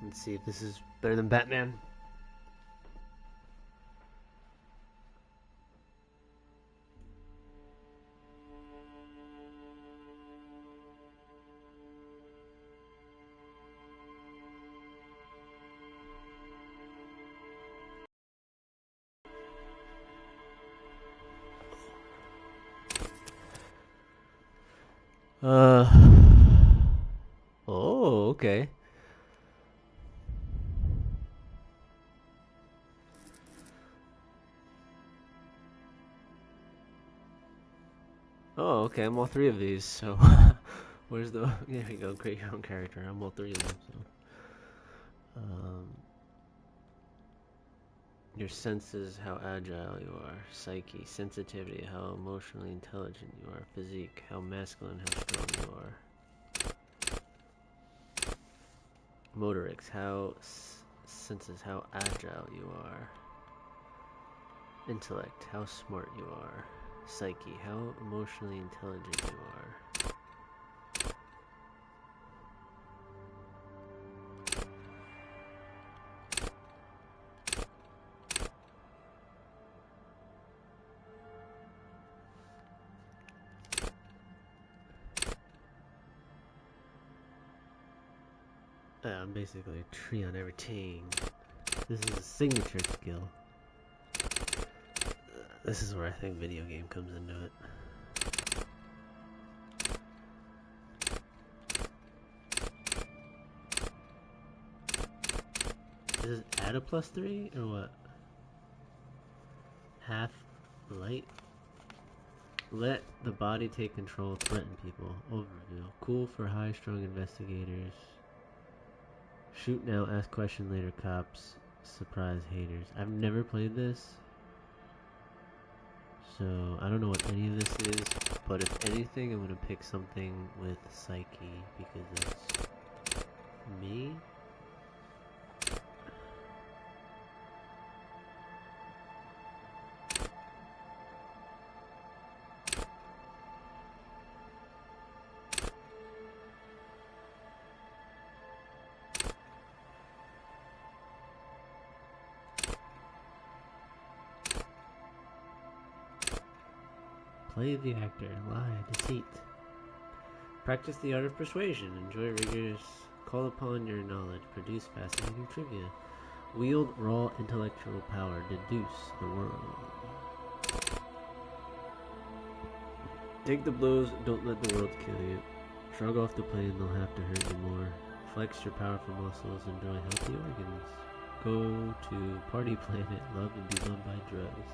Let's see if this is better than Batman. Uh. Oh, okay. Oh, okay. I'm all three of these. So, where's the? There we go. Create your own character. I'm all three of them. So, um, your senses, how agile you are. Psyche, sensitivity, how emotionally intelligent you are. Physique, how masculine, how strong you are. Motorics, how senses, how agile you are. Intellect, how smart you are. Psyche, how emotionally intelligent you are. I'm basically a tree on everything. This is a signature skill. This is where I think video game comes into it. Does it add a +3 or what? Half light? Let the body take control, threaten people. Overview. Cool for high strung investigators. Shoot now, ask question later, cops. Surprise haters. I've never played this, so I don't know what any of this is, but if anything, I'm gonna pick something with Psyche because that's me. Play the actor, lie, deceit. Practice the art of persuasion, enjoy rigorous, call upon your knowledge, produce fascinating trivia. Wield raw intellectual power, deduce the world. Take the blows, don't let the world kill you. Shrug off the pain, they'll have to hurt you more. Flex your powerful muscles, enjoy healthy organs. Go to Party Planet, love and be loved by drugs.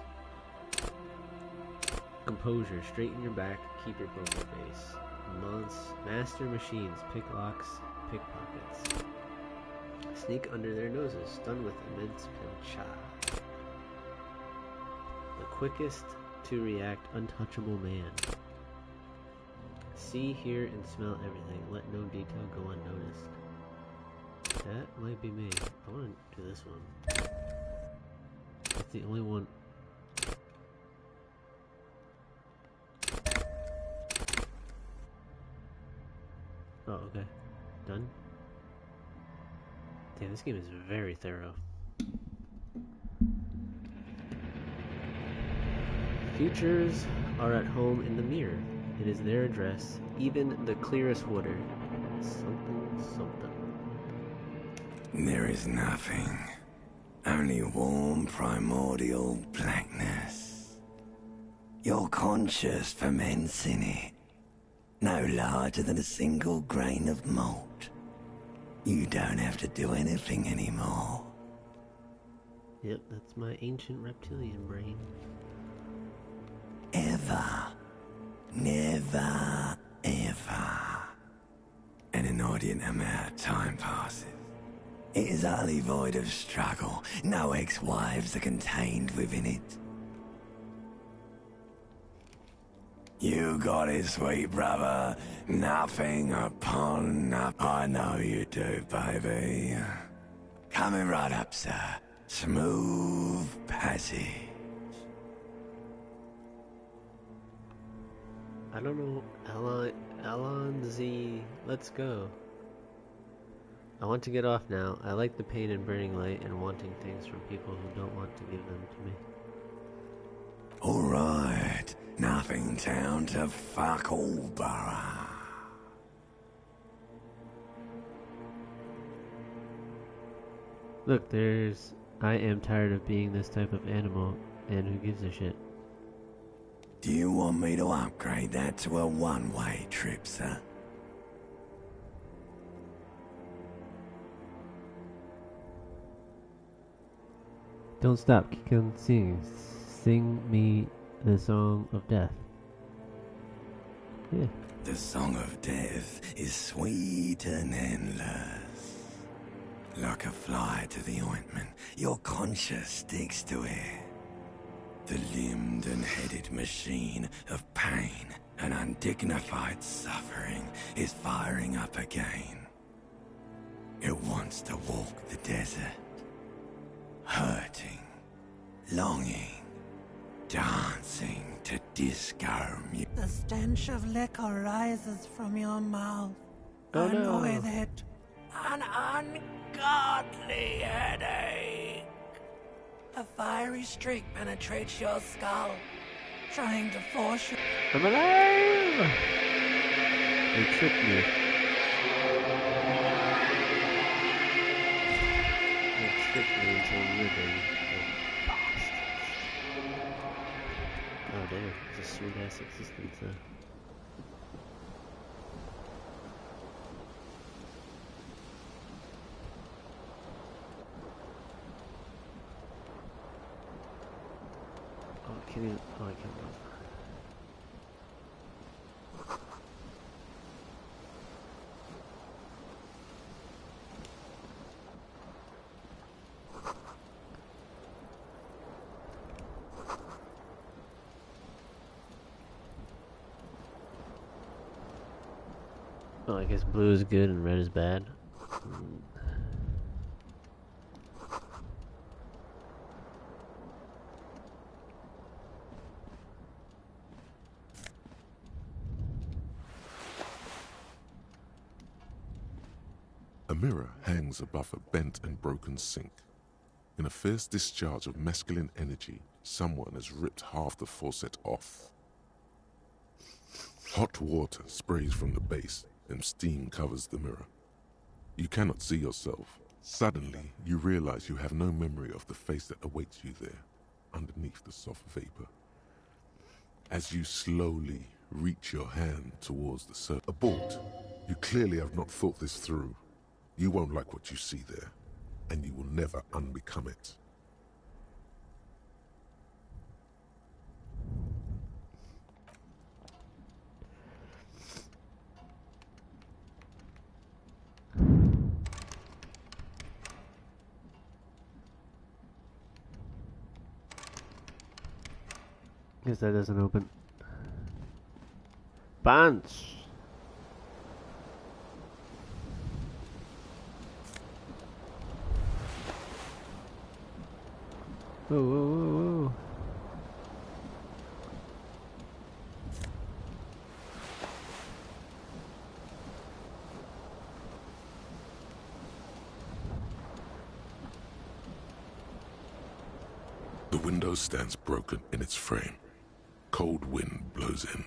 Composure, straighten your back, keep your poker face. Master machines, pick locks, pickpockets. Sneak under their noses, stun with immense pincha. The quickest to react, untouchable man. See, hear, and smell everything. Let no detail go unnoticed. That might be me. I want to do this one. It's the only one. Oh, okay. Done? Damn, this game is very thorough. Futures are at home in the mirror. It is their address, even the clearest water. Something, something. There is nothing. Only warm primordial blackness. You're conscious ferments in it. No larger than a single grain of malt. You don't have to do anything anymore. Yep, that's my ancient reptilian brain. Ever. Never, ever. An inordinate amount of time passes. It is utterly void of struggle. No ex-wives are contained within it. You got it, sweet brother. Nothing upon nothing. I know you do, baby. Coming right up, sir. Smooth passage. I don't know. Alon Z, let's go. I want to get off now. I like the pain and burning light and wanting things from people who don't want to give them to me. Alright, nothing town to fuck all borough. Look, there's... I am tired of being this type of animal, and who gives a shit? Do you want me to upgrade that to a one-way trip, sir? Don't stop, keep on singing. Sing me the song of death. Yeah. The song of death is sweet and endless. Like a fly to the ointment, your conscience sticks to it. The limbed and headed machine of pain and undignified suffering is firing up again. It wants to walk the desert, hurting, longing, dancing to disco music. The stench of liquor rises from your mouth. Oh, and no. with it, an ungodly headache. A fiery streak penetrates your skull, trying to force you. I'm alive! They tricked me. They tricked me into living. The bastards. Oh damn, it's a sweet ass existence, huh? Oh, I can't even. Oh, I can't move. Oh, I guess blue is good and red is bad. A mirror hangs above a bent and broken sink. In a fierce discharge of masculine energy, someone has ripped half the faucet off. Hot water sprays from the base and steam covers the mirror. You cannot see yourself. Suddenly, you realize you have no memory of the face that awaits you there, underneath the soft vapor. As you slowly reach your hand towards the surface. Abort! You clearly have not thought this through. You won't like what you see there, and you will never unbecome it. Guess that doesn't open. Punch! Whoa, whoa, whoa, whoa. The window stands broken in its frame. Cold wind blows in.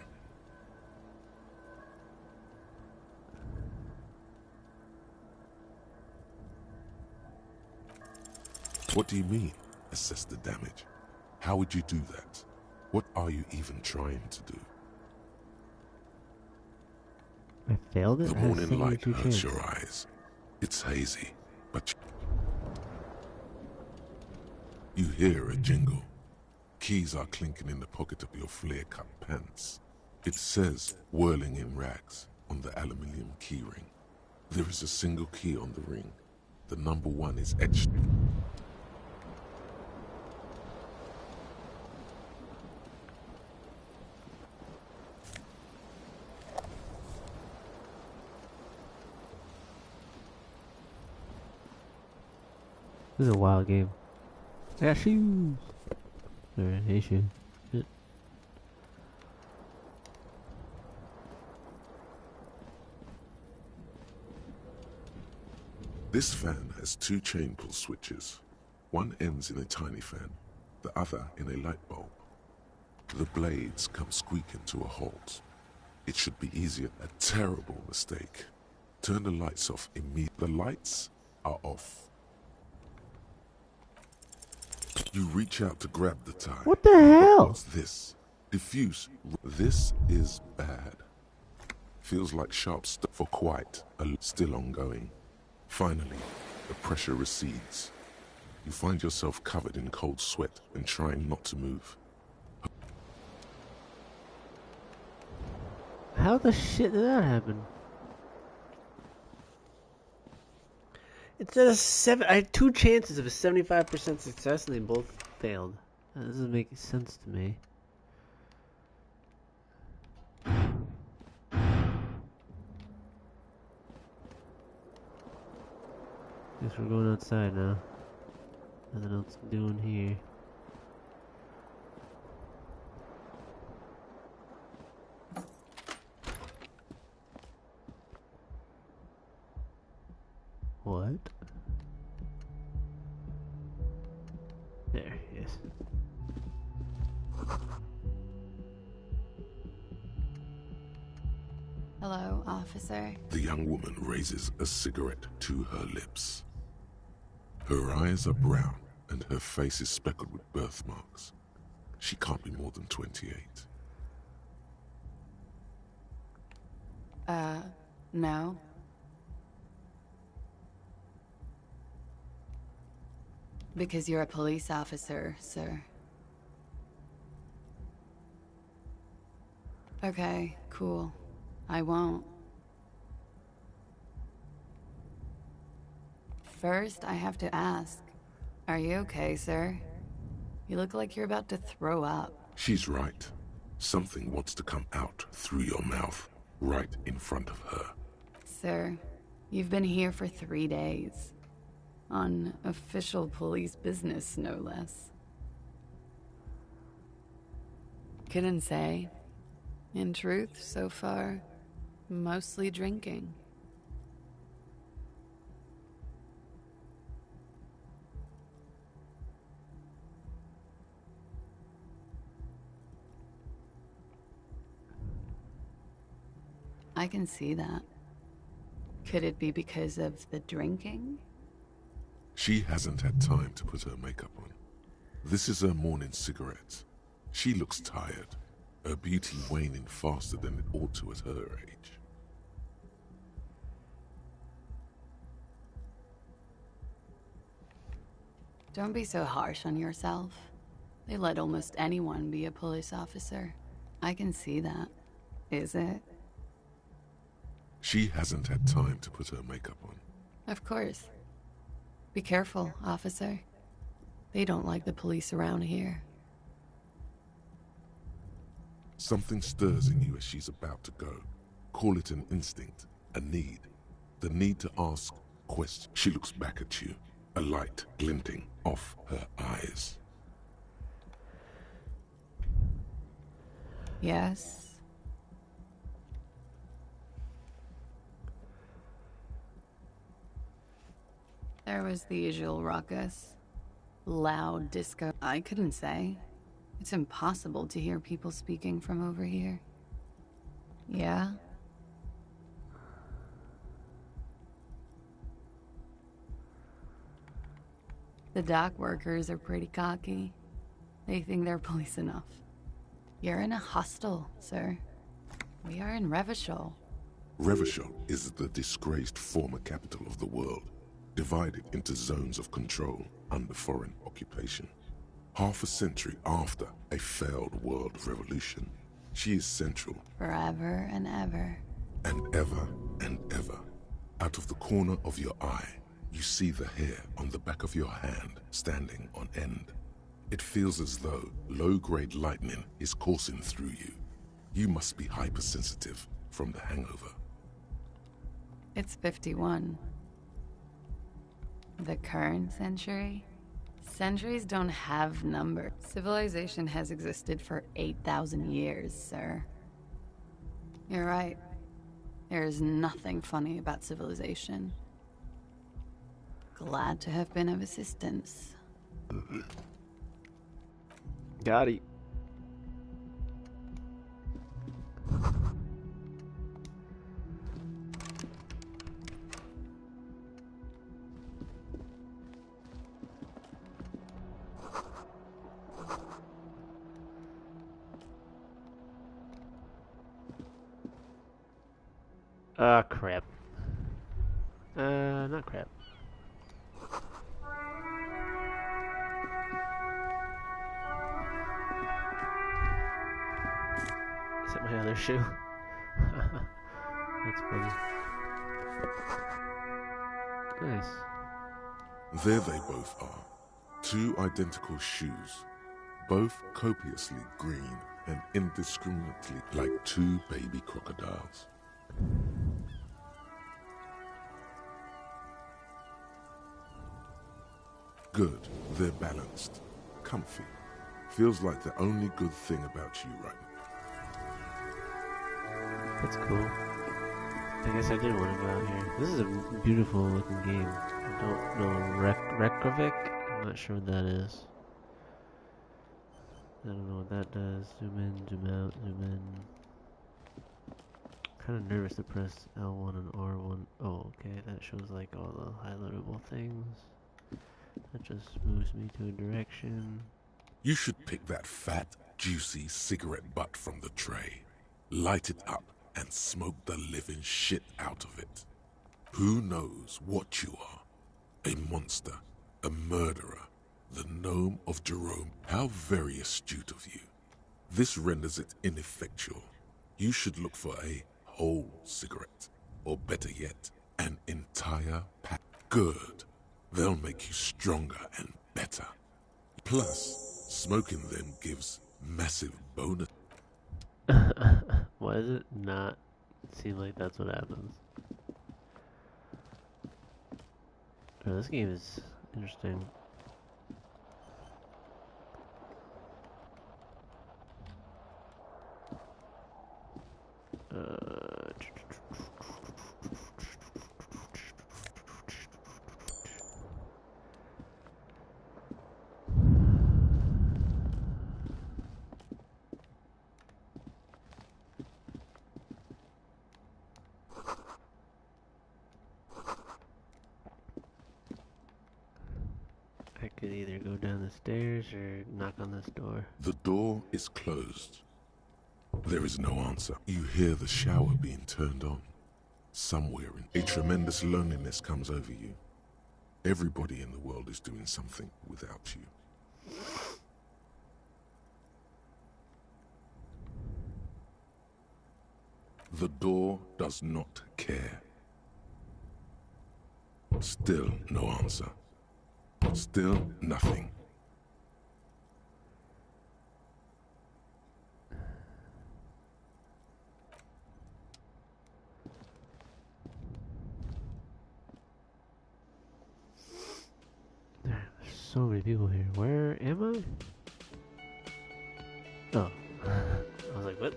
What do you mean, assess the damage? How would you do that? What are you even trying to do? I failed it? The I had morning light 72 hurts chance. your eyes. It's hazy, but you hear a jingle. Keys are clinking in the pocket of your flare-cut pants. It says, whirling in rags, on the aluminium keyring. There is a single key on the ring. The number 1 is etched. This is a wild game. I got shoes! Alright, hey shoe. Shit. This fan has two chain pull switches. One ends in a tiny fan, the other in a light bulb. The blades come squeaking to a halt. It should be easier. A terrible mistake. Turn the lights off immediately. The lights are off. You reach out to grab the tie. What the hell? What's this? Diffuse. This is bad. Feels like sharp stuff for quite a still ongoing. Finally, the pressure recedes. You find yourself covered in cold sweat and trying not to move. How the shit did that happen? It said I had 2 chances of a 75% success and they both failed. That doesn't make sense to me. Guess we're going outside now. Nothing else to do in here. What? There, yes. Hello, officer. The young woman raises a cigarette to her lips. Her eyes are brown and her face is speckled with birthmarks. She can't be more than 28. No. Because you're a police officer, sir. Okay, cool. I won't. First, I have to ask, are you okay, sir? You look like you're about to throw up. She's right. Something wants to come out through your mouth, right in front of her. Sir, you've been here for 3 days. On official police business, no less. Couldn't say. In truth, so far, mostly drinking. I can see that. Could it be because of the drinking? She hasn't had time to put her makeup on. This is her morning cigarette. She looks tired, her beauty waning faster than it ought to at her age. Don't be so harsh on yourself. They let almost anyone be a police officer. I can see that. Is it? She hasn't had time to put her makeup on. Of course. Be careful, officer. They don't like the police around here. Something stirs in you as she's about to go. Call it an instinct, a need. The need to ask questions. She looks back at you, a light glinting off her eyes. Yes? There was the usual ruckus. Loud disco. I couldn't say. It's impossible to hear people speaking from over here. Yeah? The dock workers are pretty cocky. They think they're police enough. You're in a hostel, sir. We are in Revachol. Revachol is the disgraced former capital of the world, divided into zones of control under foreign occupation. Half a century after a failed world revolution, she is central. Forever and ever. And ever and ever. Out of the corner of your eye, you see the hair on the back of your hand standing on end. It feels as though low-grade lightning is coursing through you. You must be hypersensitive from the hangover. It's 51. The current century? Centuries don't have numbers. Civilization has existed for 8,000 years, sir. You're right. There is nothing funny about civilization. Glad to have been of assistance. Got it. Crap. Not crap. Is that my other shoe? That's funny. Nice. There they both are. Two identical shoes. Both copiously green and indiscriminately like two baby crocodiles. Good. They're balanced. Comfy. Feels like the only good thing about you right now. That's cool. I guess I did want to go out here. This is a beautiful looking game. I don't know Reykjavik? I'm not sure what that is. I don't know what that does. Zoom in, zoom out, zoom in. Kind of nervous to press L1 and R1. Oh, okay. That shows like all the highlightable things. That just moves me to a direction. You should pick that fat, juicy cigarette butt from the tray, light it up, and smoke the living shit out of it. Who knows what you are? A monster, a murderer, the gnome of Jerome. How very astute of you. This renders it ineffectual. You should look for a whole cigarette, or better yet, an entire pack. Good. They'll make you stronger and better. Plus, smoking them gives massive bonus. Why does it not seem like that's what happens? Oh, this game is interesting. I could either go down the stairs or knock on this door. The door is closed. There is no answer. You hear the shower being turned on. Somewhere a tremendous loneliness comes over you. Everybody in the world is doing something without you. The door does not care. Still no answer. Still nothing. There's so many people here. Where am I? Oh. I was like, what?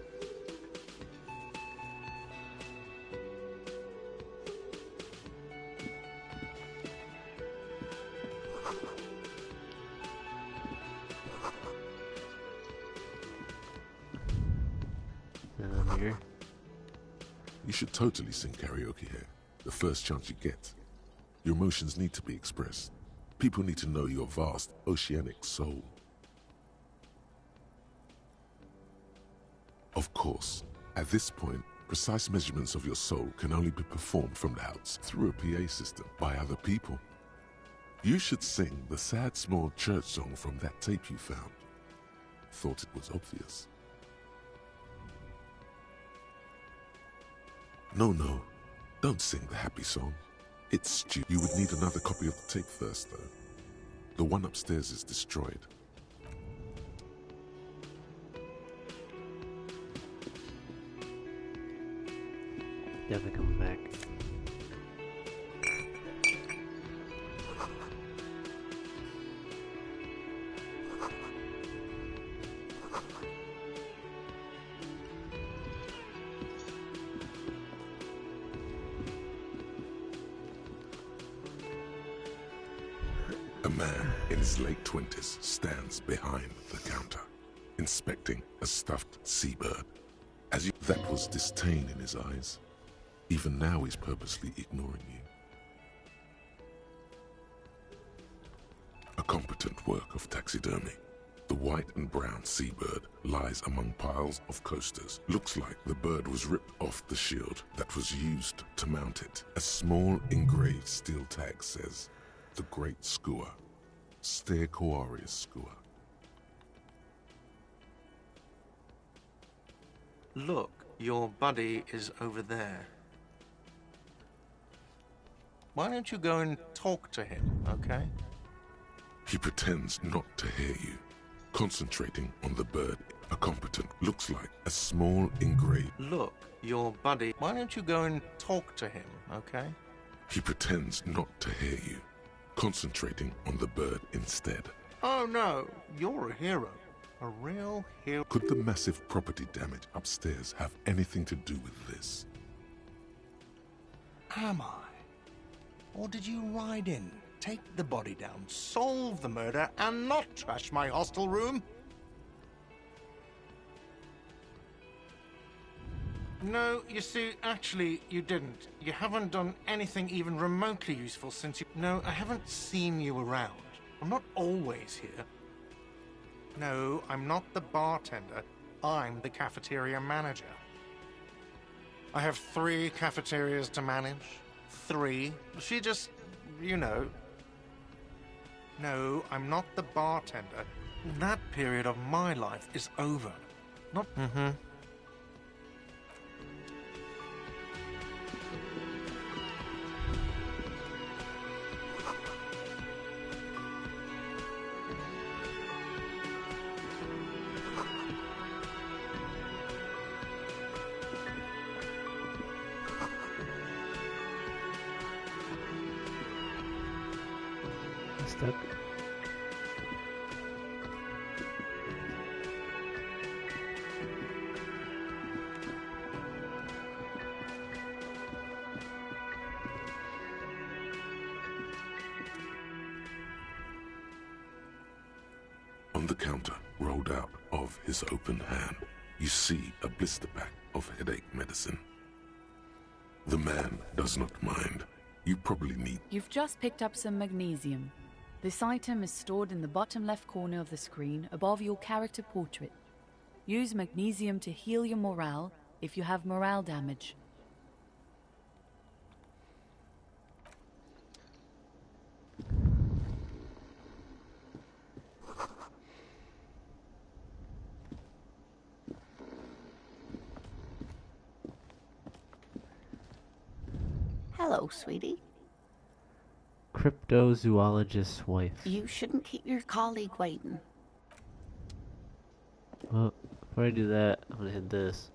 And I'm here. You should totally sing karaoke here, the first chance you get. Your emotions need to be expressed. People need to know your vast, oceanic soul. Of course, at this point, precise measurements of your soul can only be performed from the outside through a PA system by other people. You should sing the sad small church song from that tape you found. Thought it was obvious. No, don't sing the happy song. It's stupid. You would need another copy of the tape first, though. The one upstairs is destroyed. Definitely coming back. man in his late 20s stands behind the counter, inspecting a stuffed seabird. That was disdain in his eyes. Even now he's purposely ignoring you. A competent work of taxidermy. The white and brown seabird lies among piles of coasters. Looks like the bird was ripped off the shield that was used to mount it. A small engraved steel tag says, "The Great Skua, Ste Koarius Skua." Look, your buddy is over there. Why don't you go and talk to him, okay? He pretends not to hear you, concentrating on the bird. A competent looks like a small engraved. Look, your buddy. Why don't you go and talk to him, okay? He pretends not to hear you, concentrating on the bird instead. Oh no, you're a hero. A real hero. Could the massive property damage upstairs have anything to do with this? Am I? Or did you ride in, take the body down, solve the murder, and not trash my hostel room? No, you see, actually, you didn't. You haven't done anything even remotely useful since you... No, I haven't seen you around. I'm not always here. No, I'm not the bartender. I'm the cafeteria manager. I have 3 cafeterias to manage. 3. She just, you know... No, I'm not the bartender. That period of my life is over. Not... Stuck. On the counter, rolled out of his open hand, you see a blister pack of headache medicine. The man does not mind. You probably need... You've just picked up some magnesium. This item is stored in the bottom left corner of the screen above your character portrait. Use magnesium to heal your morale if you have morale damage. Hello, sweetie. Cryptozoologist's wife. You shouldn't keep your colleague waiting. Well, before I do that, I'm gonna hit this.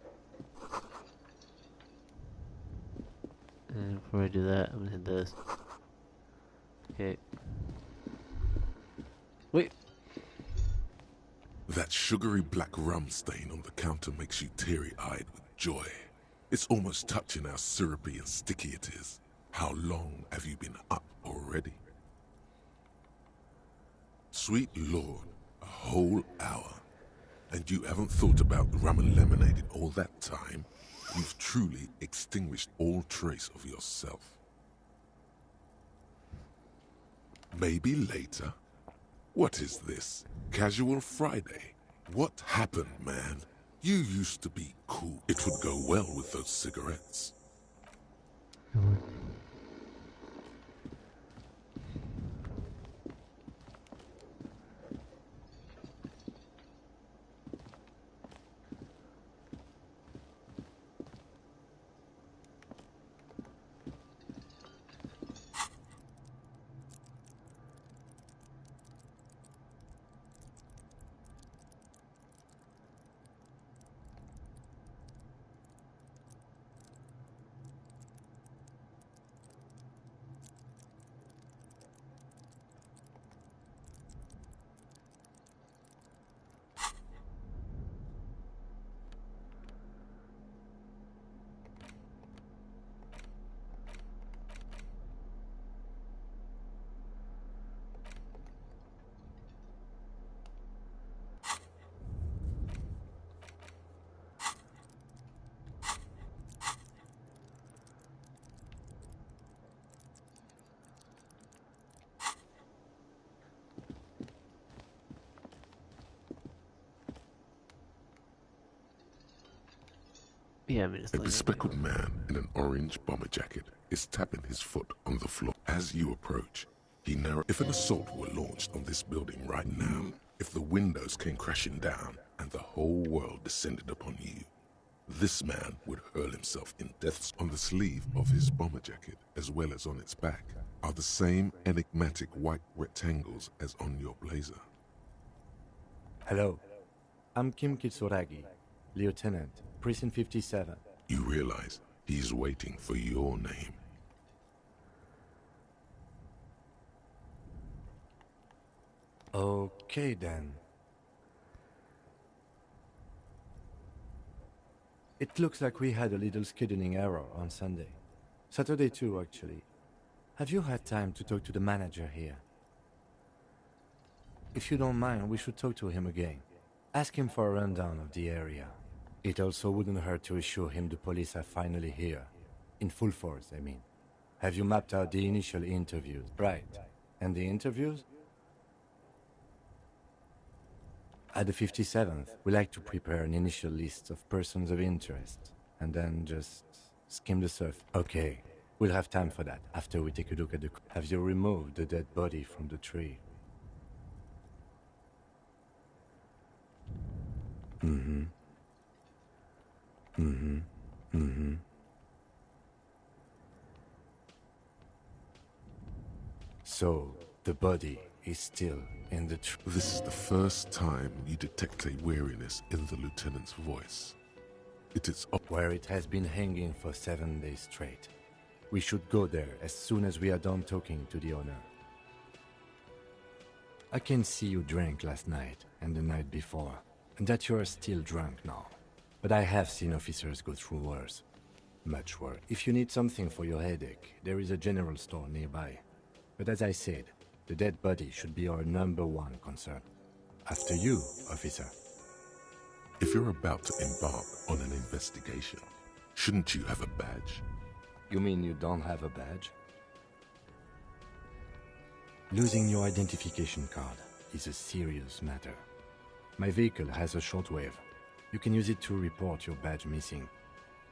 And before I do that, I'm gonna hit this. Okay. Wait. That sugary black rum stain on the counter makes you teary-eyed with joy. It's almost touching how syrupy and sticky it is. How long have you been up already? Sweet Lord, a whole hour. And you haven't thought about rum and lemonade in all that time? You've truly extinguished all trace of yourself. Maybe later? What is this? Casual Friday? What happened, man? You used to be cool. It would go well with those cigarettes. Yeah, I mean, it's A like bespectacled man in an orange bomber jacket is tapping his foot on the floor. As you approach, he narrows. If an assault were launched on this building right now, if the windows came crashing down and the whole world descended upon you, this man would hurl himself in death's. On the sleeve of his bomber jacket, as well as on its back, are the same enigmatic white rectangles as on your blazer. Hello, I'm Kim Kitsuragi, Lieutenant, Precinct 57. You realize he's waiting for your name. Okay then. It looks like we had a little scheduling error on Sunday. Saturday too, actually. Have you had time to talk to the manager here? If you don't mind, we should talk to him again. Ask him for a rundown of the area. It also wouldn't hurt to assure him the police are finally here. In full force, I mean. Have you mapped out the initial interviews? Right. And the interviews? At the 57th, we like to prepare an initial list of persons of interest, and then just skim the surface. Okay, we'll have time for that after we take a look at the... Have you removed the dead body from the tree? So, the body is still in the tree. This is the first time you detect a weariness in the lieutenant's voice. It is up Where it has been hanging for 7 days straight. We should go there as soon as we are done talking to the owner. I can see you drank last night and the night before, and that you are still drunk now. But I have seen officers go through worse. Much worse. If you need something for your headache, there is a general store nearby. But as I said, the dead body should be our #1 concern. After you, officer. If you're about to embark on an investigation, shouldn't you have a badge? You mean you don't have a badge? Losing your identification card is a serious matter. My vehicle has a shortwave. You can use it to report your badge missing.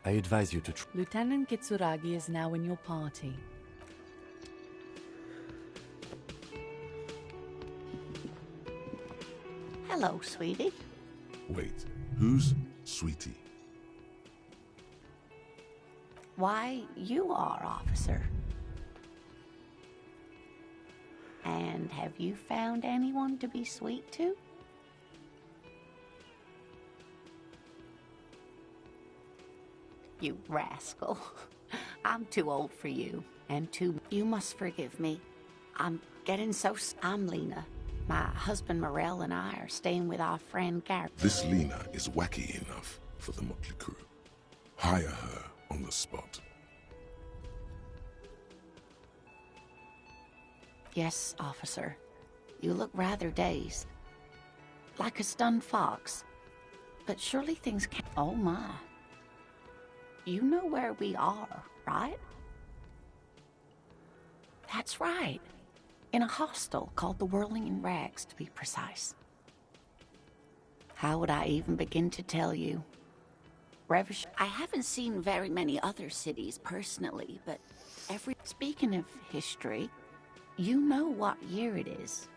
I advise you to Lieutenant Kitsuragi is now in your party. Hello, sweetie. Wait, who's Sweetie? Why, you are, officer. And have you found anyone to be sweet to? You rascal. I'm too old for you, and too... You must forgive me. I'm getting so... I'm Lena. My husband Morel and I are staying with our friend Gary. This Lena is wacky enough for the Motley Crew. Hire her on the spot. Yes, officer. You look rather dazed. Like a stunned fox. But surely things can't... Oh my. You know where we are, right? That's right. In a hostel called the Whirling in Rags, to be precise. How would I even begin to tell you? Revish... I haven't seen very many other cities personally, but Speaking of history, you know what year it is.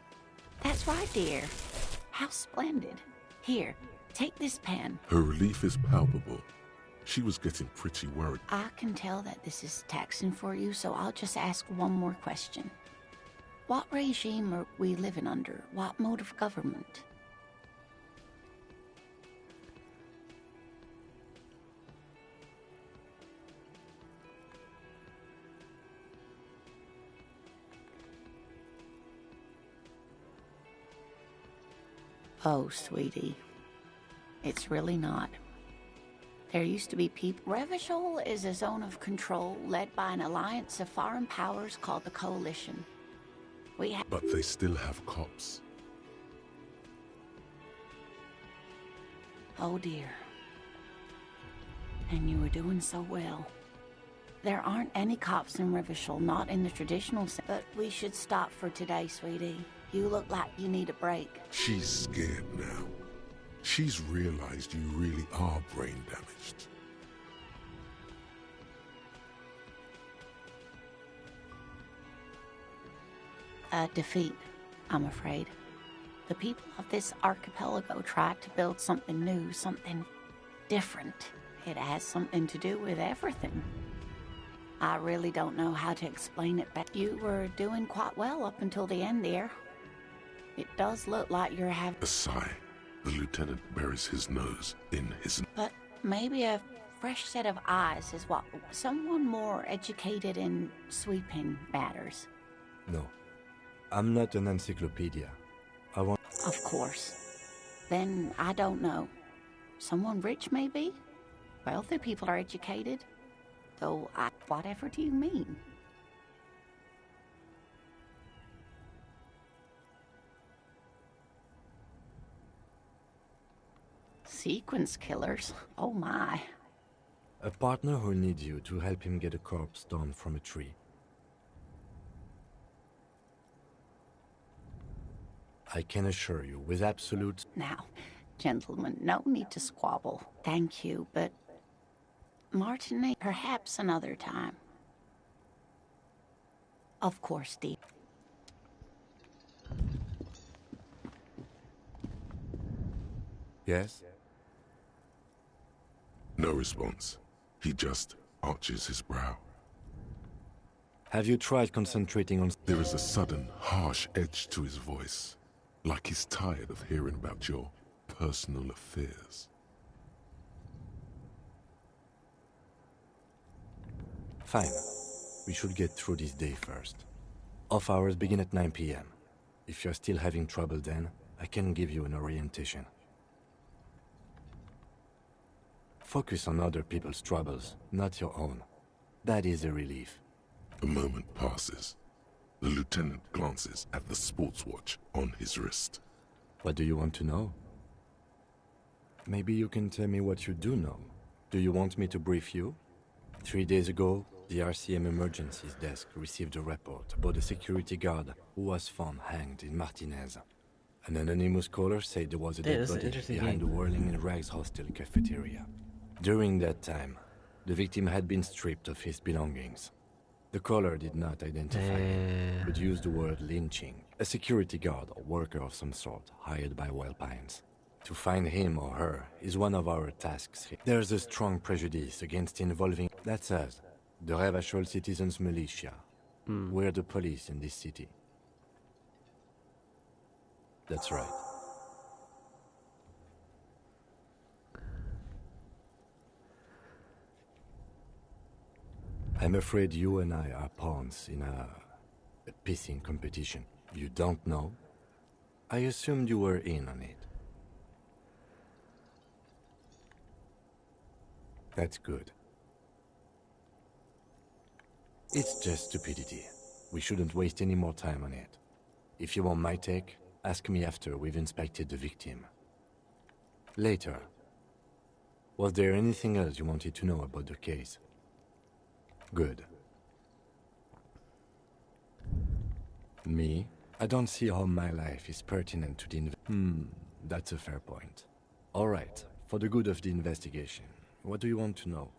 That's right, dear. How splendid. Here, take this pen. Her relief is palpable. She was getting pretty worried. I can tell that this is taxing for you, so I'll just ask one more question. What regime are we living under? What mode of government? Oh, sweetie. It's really not. There used to be people... Revachol is a zone of control led by an alliance of foreign powers called the Coalition. But they still have cops. Oh dear. And you were doing so well. There aren't any cops in Revachol, not in the traditional sense. But we should stop for today, sweetie. You look like you need a break. She's scared now. She's realized you really are brain damaged. A defeat, I'm afraid. The people of this archipelago tried to build something new, something different. It has something to do with everything. I really don't know how to explain it, but you were doing quite well up until the end there. It does look like you're having... A sigh. The lieutenant buries his nose in his... But maybe a fresh set of eyes is what... Someone more educated in sweeping matters. No. I'm not an encyclopedia. I want... Of course. Then I don't know. Someone rich, maybe? Wealthy people are educated. So, whatever do you mean? Sequence killers? Oh my. A partner who needs you to help him get a corpse down from a tree. I can assure you, with absolute... Now, gentlemen, no need to squabble. Thank you, but... Martini, perhaps another time. Of course, Steve. Yes? No response. He just arches his brow. Have you tried concentrating on... There is a sudden, harsh edge to his voice, like he's tired of hearing about your personal affairs. Fine. We should get through this day first. Off hours begin at 9 p.m. If you're still having trouble then, I can give you an orientation. Focus on other people's troubles, not your own. That is a relief. A moment passes. The lieutenant glances at the sports watch on his wrist. What do you want to know? Maybe you can tell me what you do know. Do you want me to brief you? 3 days ago, the RCM Emergencies Desk received a report about a security guard who was found hanged in Martinez. An anonymous caller said there was a dead body behind the Whirling in Rags hostel cafeteria. During that time, the victim had been stripped of his belongings. The caller did not identify him, but used the word lynching, a security guard or worker of some sort hired by Wild Pines. To find him or her is one of our tasks here. There's a strong prejudice against involving... That's us, the Revachol Citizens Militia. We're the police in this city. That's right. I'm afraid you and I are pawns in a pissing competition. You don't know? I assumed you were in on it. That's good. It's just stupidity. We shouldn't waste any more time on it. If you want my take, ask me after we've inspected the victim. Later. Was there anything else you wanted to know about the case? Good. Me? I don't see how my life is pertinent to the that's a fair point. All right, for the good of the investigation, what do you want to know?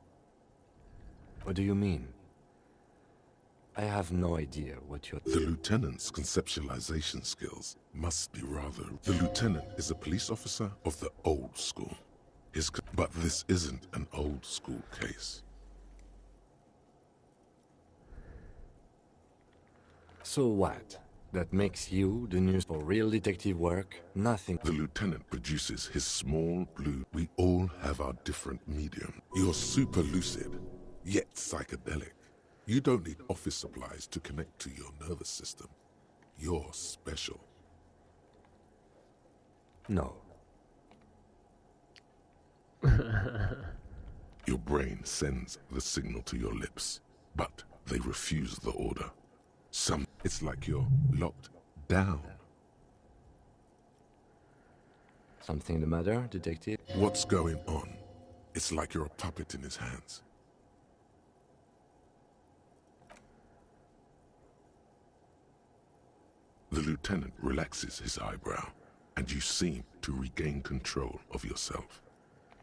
What do you mean? I have no idea what you're... The lieutenant's conceptualization skills must be rather... The lieutenant is a police officer of the old school. But this isn't an old school case. So what? That makes you the news for real detective work? Nothing. The lieutenant produces his small blue... We all have our different medium. You're super lucid, yet psychedelic. You don't need office supplies to connect to your nervous system. You're special. No. Your brain sends the signal to your lips, but they refuse the order. It's like you're locked down. Something the matter, detective? What's going on? It's like you're a puppet in his hands. The lieutenant relaxes his eyebrow, and you seem to regain control of yourself.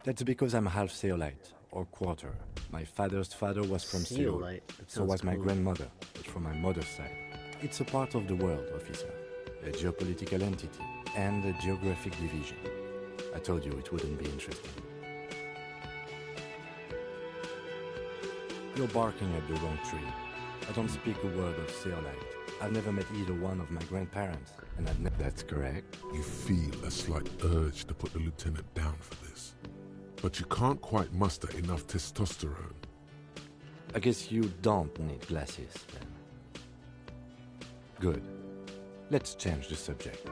That's because I'm half Seolite, or quarter. My father's father was from Seoul, so was my grandmother, but from my mother's side. It's a part of the world, officer. A geopolitical entity and a geographic division. I told you it wouldn't be interesting. You're barking at the wrong tree. I don't speak a word of Seolite. I've never met either one of my grandparents, and I've never... That's correct. You feel a slight urge to put the lieutenant down for this. But you can't quite muster enough testosterone. I guess you don't need glasses, then. Good. Let's change the subject.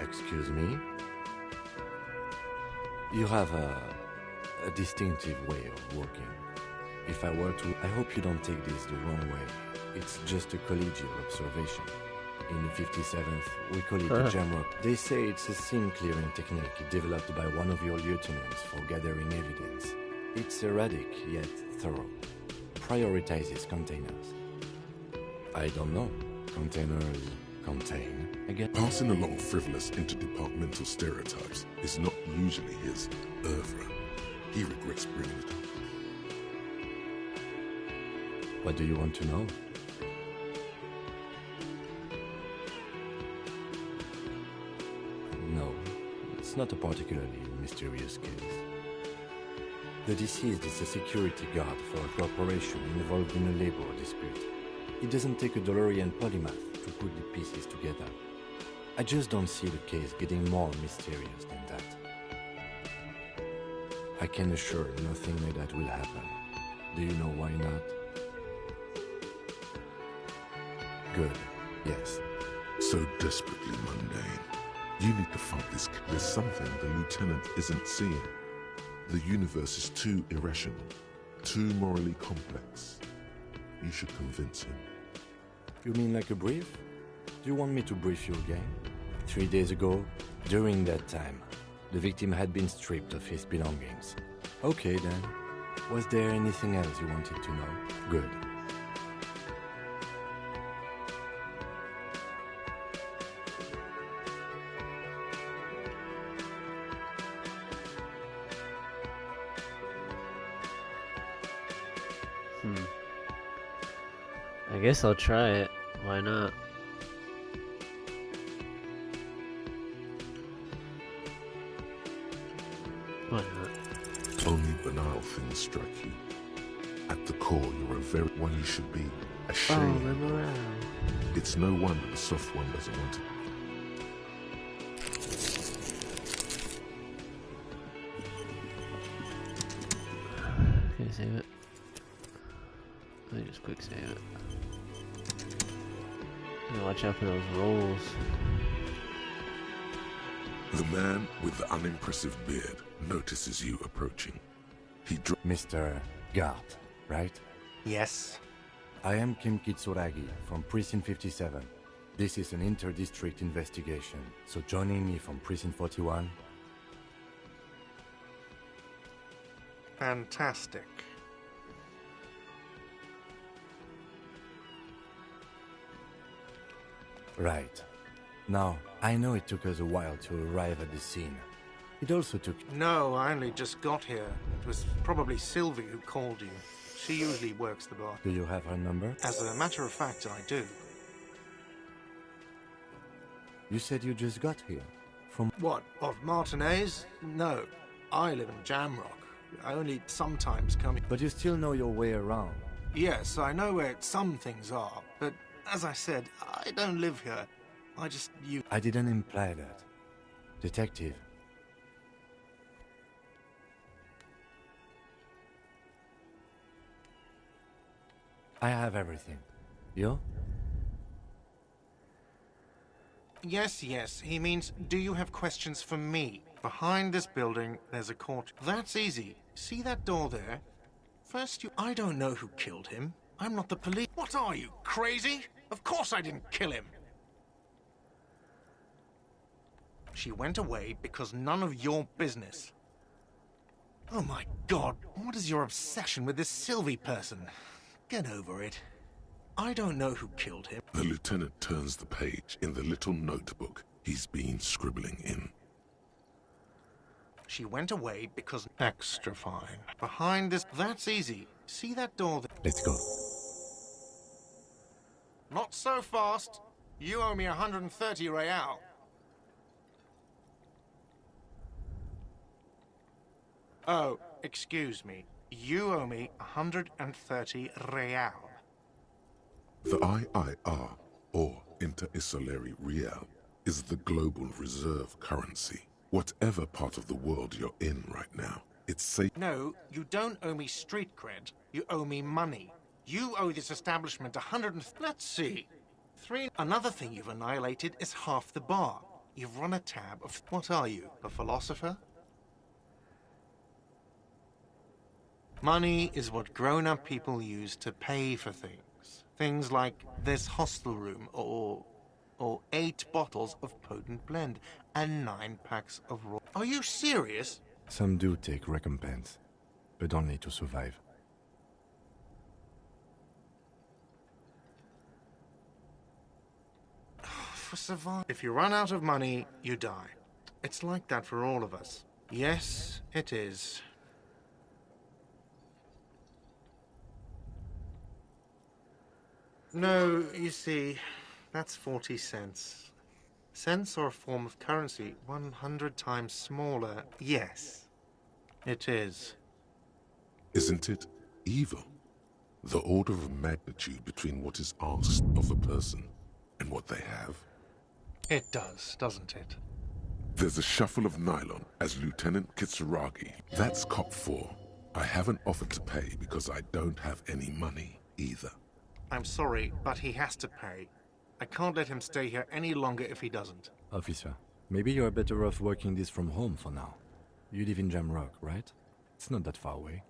Excuse me? You have a distinctive way of walking. If I were to... I hope you don't take this the wrong way. It's just a collegial observation. In the 57th, we call it a jamrock. They say it's a scene-clearing technique developed by one of your lieutenants for gathering evidence. It's erratic, yet thorough. Prioritizes containers. I don't know. Containers contain, I guess. Passing along frivolous interdepartmental stereotypes is not usually his oeuvre. He regrets bringing it up. What do you want to know? No, it's not a particularly mysterious case. The deceased is a security guard for a corporation involved in a labor dispute. It doesn't take a DeLorean polymath to put the pieces together. I just don't see the case getting more mysterious than that. I can assure nothing like that will happen. Do you know why not? Good, yes. So desperately mundane. You need to fight this. There's something the lieutenant isn't seeing. The universe is too irrational, too morally complex. You should convince him. You mean like a brief? Do you want me to brief you again? 3 days ago, during that time, the victim had been stripped of his belongings. Okay then. Was there anything else you wanted to know? Good. I guess I'll try it. Why not? Why not? Only banal things strike you. At the core, you're a very one you should be ashamed. Oh, the morale. It's no wonder the soft one doesn't want it. Can I save it? Let me just quick save it. Watch out for those rolls. The man with the unimpressive beard notices you approaching. He Mr. Gart, right? Yes. I am Kim Kitsuragi from Precinct 57. This is an inter-district investigation, so joining me from Precinct 41... Fantastic. Right. Now, I know it took us a while to arrive at the scene. It also took... No, I only just got here. It was probably Sylvie who called you. She usually works the bar. Do you have her number? As a matter of fact, I do. You said you just got here. From... What, of Martinez? No. I live in Jamrock. I only sometimes come... But you still know your way around. Yes, I know where some things are, but as I said, I don't live here. I just... I didn't imply that. Detective. I have everything. You? Yes, yes. He means, do you have questions for me? Behind this building, there's a court. That's easy. See that door there? First I don't know who killed him. I'm not the police. What are you, crazy? Of course I didn't kill him. She went away because none of your business. Oh my God, what is your obsession with this Sylvie person? Get over it. I don't know who killed him. The lieutenant turns the page in the little notebook he's been scribbling in. She went away because... Extra fine. Behind this... That's easy. See that door there? Let's go. Not so fast. You owe me 130 real. Oh, excuse me. You owe me 130 real. The IIR, or Inter-Isolary Real, is the global reserve currency. Whatever part of the world you're in right now, it's safe. No, you don't owe me street cred. You owe me money. You owe this establishment 100 and... Let's see. 3... Another thing you've annihilated is half the bar. You've run a tab of... What are you, a philosopher? Money is what grown-up people use to pay for things. Things like this hostel room, or 8 bottles of potent blend, and 9 packs of raw... Are you serious? Some do take recompense, but only to survive. For survival. If you run out of money, you die. It's like that for all of us. Yes, it is. No, you see, that's 40 cents. Cents are a form of currency 100 times smaller. Yes, it is. Isn't it evil? The order of magnitude between what is asked of a person and what they have. It does, doesn't it? There's a shuffle of nylon as Lieutenant Kitsuragi. That's Cop 4. I haven't offered to pay because I don't have any money either. I'm sorry, but he has to pay. I can't let him stay here any longer if he doesn't. Officer, maybe you're better off working this from home for now. You live in Jamrock, right? It's not that far away.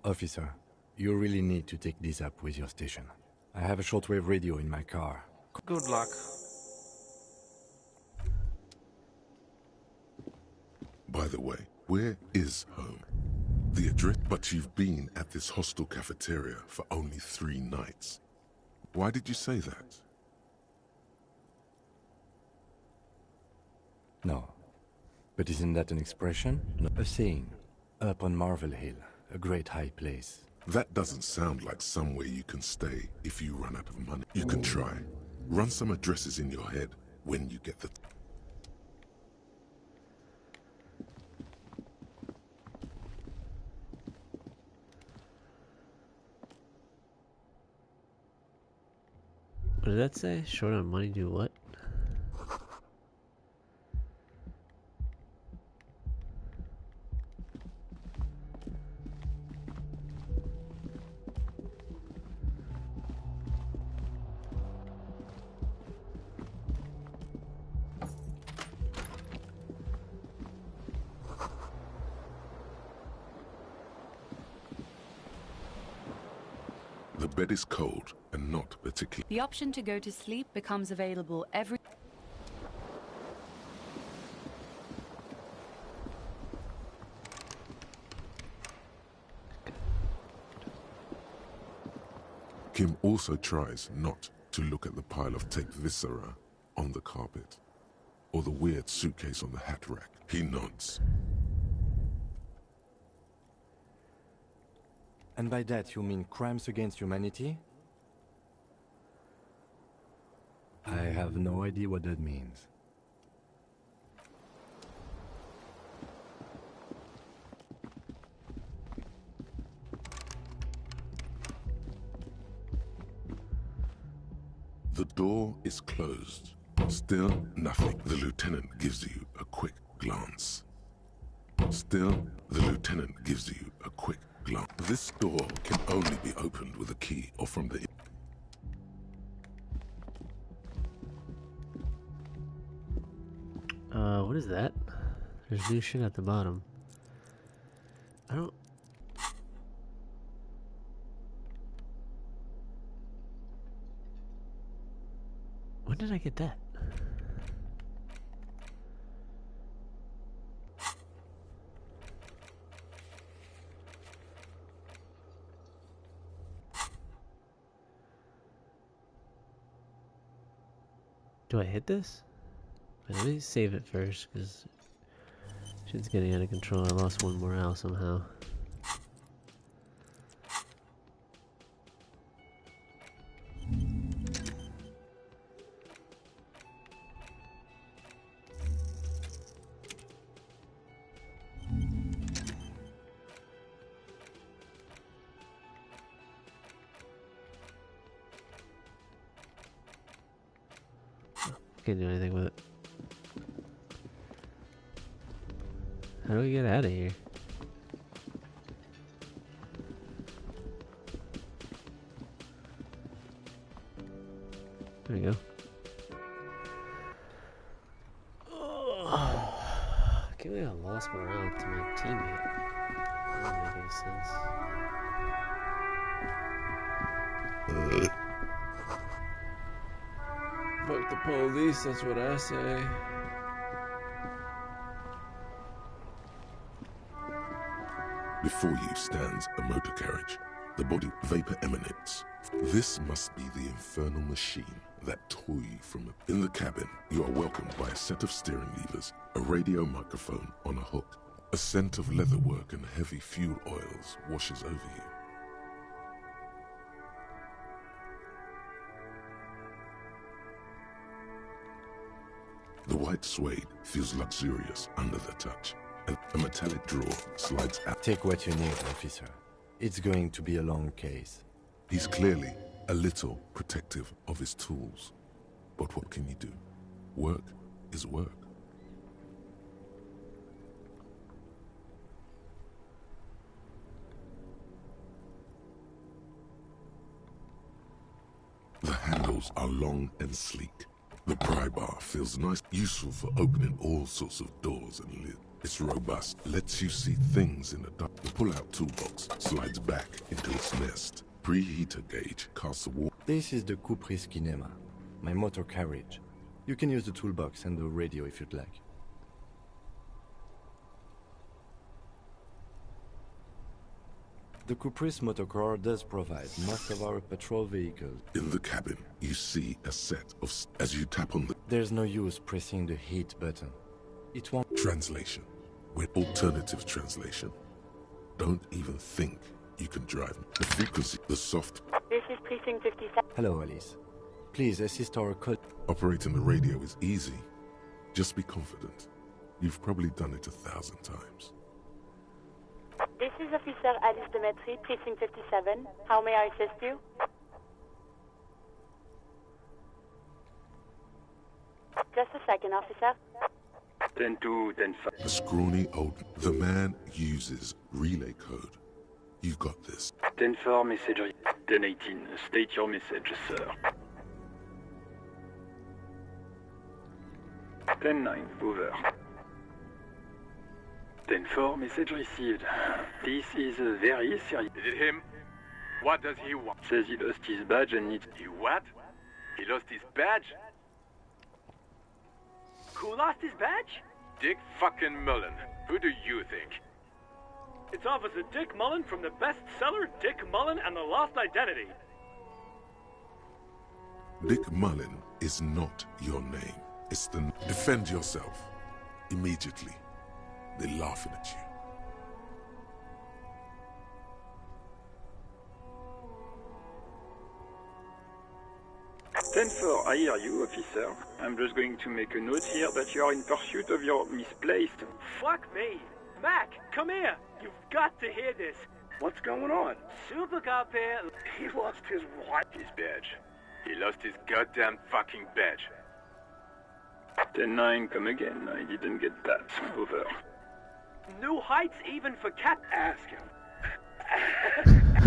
Officer, you really need to take this up with your station. I have a shortwave radio in my car. Good luck. By the way, where is home? The address, but you've been at this hostel cafeteria for only 3 nights. Why did you say that? No. But isn't that an expression? No. A saying. Up on Marvel Hill, a great high place. That doesn't sound like somewhere you can stay if you run out of money. You can try. Run some addresses in your head when you get the... What did that say? Short on money, do what? The bed is cold and not particularly... The option to go to sleep becomes available every... Kim also tries not to look at the pile of taped viscera on the carpet, or the weird suitcase on the hat rack. He nods. And by that you mean crimes against humanity? I have no idea what that means. The door is closed. Still nothing. The lieutenant gives you a quick glance. Still, the lieutenant gives you a quick glance. This door can only be opened with a key or from the... What is that? There's new shit at the bottom. I don't... When did I get that? Do I hit this? Wait, let me save it first, because shit's getting out of control. I lost one morale somehow. Can't do anything with it. How do we get out of here? There we go. Oh, I can't believe I lost morale to my teammate. That doesn't make any sense. Fuck the police, that's what I say. Before you stands a motor carriage. The body vapor emanates. This must be the infernal machine that tore you from in the cabin. You are welcomed by a set of steering levers, a radio microphone on a hook. A scent of leatherwork and heavy fuel oils washes over you. The white suede feels luxurious under the touch, and a metallic drawer slides out. Take what you need, officer. It's going to be a long case. He's clearly a little protective of his tools. But what can you do? Work is work. The handles are long and sleek. The pry bar feels nice, useful for opening all sorts of doors and lids. It's robust, lets you see things in the dark. The pull-out toolbox slides back into its nest. Preheater gauge casts a warning. This is the Kupris Kinema, my motor carriage. You can use the toolbox and the radio if you'd like. The Kupris motorcar does provide most of our patrol vehicles. In the cabin, you see a set of... As you tap on the... There's no use pressing the heat button. It won't... Translation. With alternative translation. Don't even think you can drive. The frequency, the soft... This is Precinct 57. Hello, Alice. Please assist our code. Operating the radio is easy. Just be confident. You've probably done it 1,000 times. This is Officer Alice Demetri, Precinct 57. How may I assist you? Just a second, officer. 10-2, 10-5. A scrawny old... The man uses relay code. You got this. 10-4, messagerie. 10-18, state your message, sir. 10-9, over. 10-4, message received. This is very serious. Is it him? What does he want? Says he lost his badge and needs... He what? He lost his badge? Who lost his badge? Dick fucking Mullen. Who do you think? It's Officer Dick Mullen from the bestseller Dick Mullen and the Lost Identity. Dick Mullen is not your name. It's the... Defend yourself. Immediately. They're laughing at you. 10-4, I hear you, officer. I'm just going to make a note here that you are in pursuit of your misplaced... Fuck me. Mac, come here. You've got to hear this. What's going on? Super Cop here. He lost his what? His badge. He lost his goddamn fucking badge. 10-9, come again. I didn't get that. Over. New heights even for Cap. Ask him.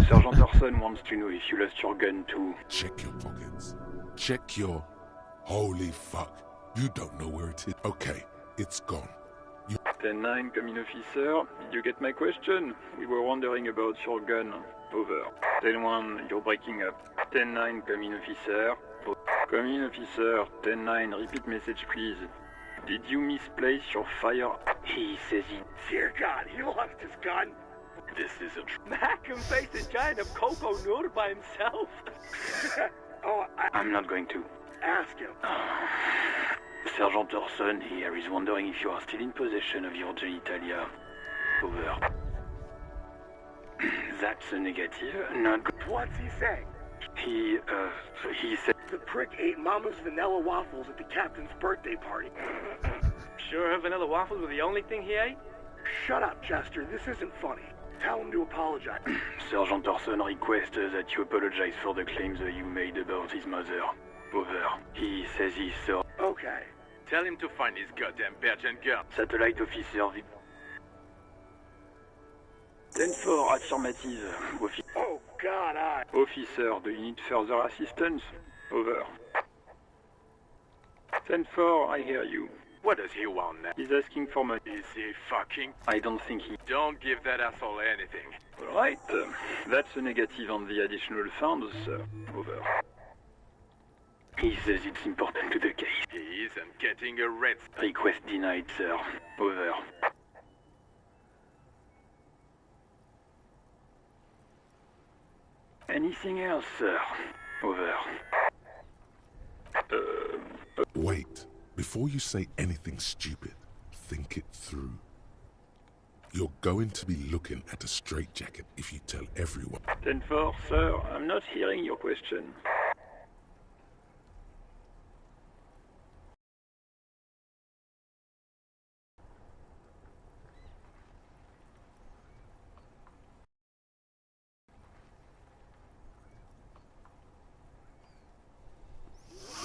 Sergeant Orson wants to know if you lost your gun too. Check your pockets. Check your... Holy fuck. You don't know where it is. Okay, it's gone. 10-9, come in, officer. Did you get my question? We were wondering about your gun. Over. 10-1, you're breaking up. 10-9, come in, officer. Come in, officer. 10-9, repeat message, please. Did you misplace your fire? He says he... Dear God, he lost his gun. This isn't true. Mac can face a giant of Coco Nur by himself. I'm not going to. Ask him. Sergeant Orson here is wondering if you are still in possession of your genitalia. Over. That's a negative. Not good. What's he saying? He said... The prick ate Mama's vanilla waffles at the captain's birthday party. Sure her vanilla waffles were the only thing he ate? Shut up, Chester. This isn't funny. Tell him to apologize. Sergeant Orson requests that you apologize for the claims that you made about his mother. Over. He says he's sorry. Okay. Tell him to find his goddamn badge and gun. Satellite officer VIP. 10-4, affirmative. Oh, God, Officer, do you need further assistance? Over. 10-4, I hear you. What does he want now? He's asking for money. Is he fucking? I don't think he... Don't give that asshole anything. Alright, that's a negative on the additional funds, sir. Over. He says it's important to the case. He isn't getting arrested. Request denied, sir. Over. Anything else, sir? Over. Wait. Before you say anything stupid, think it through. You're going to be looking at a straitjacket if you tell everyone. 10-4, sir. I'm not hearing your question.